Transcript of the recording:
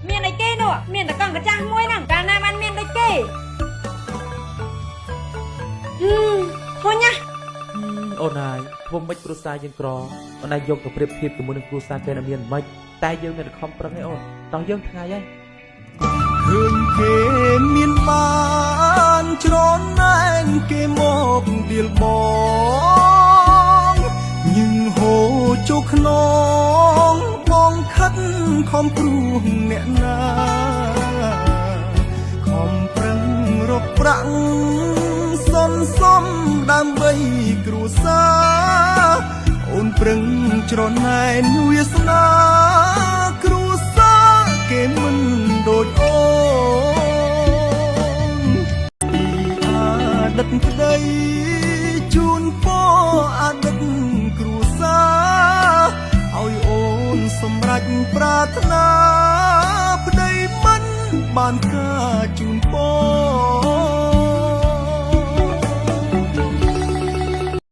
miền này kê nọ miền ta còn cái cha muối nằng cả nam ăn miền này kê thôi nha អូនហើយធ្វើមិនគ្រូសាយើងក្រអូនហើយយកទៅប្រៀបធៀបជាមួយនឹងគ្រូសាគេណាមានមិនតែយើងនៅខំប្រឹងឯអូនតោះយើងថ្ងៃហើយឃើញគេមានបានច្រណែនគេមកដៀលបងញឹងហូរចូលខ្នងបងខិតខំព្រួងអ្នកណាខំប្រឹងរកប្រាក់សំដើម្បីគ្រួសារអូនប្រឹងច្រណែនវាសនាគ្រួសារគេមិនដូចអូនពីអតីតប្តីជូនពរអតីតគ្រួសារឲ្យអូនសម្រេចប្រាថ្នាប្តីមិនបានការជូនពរ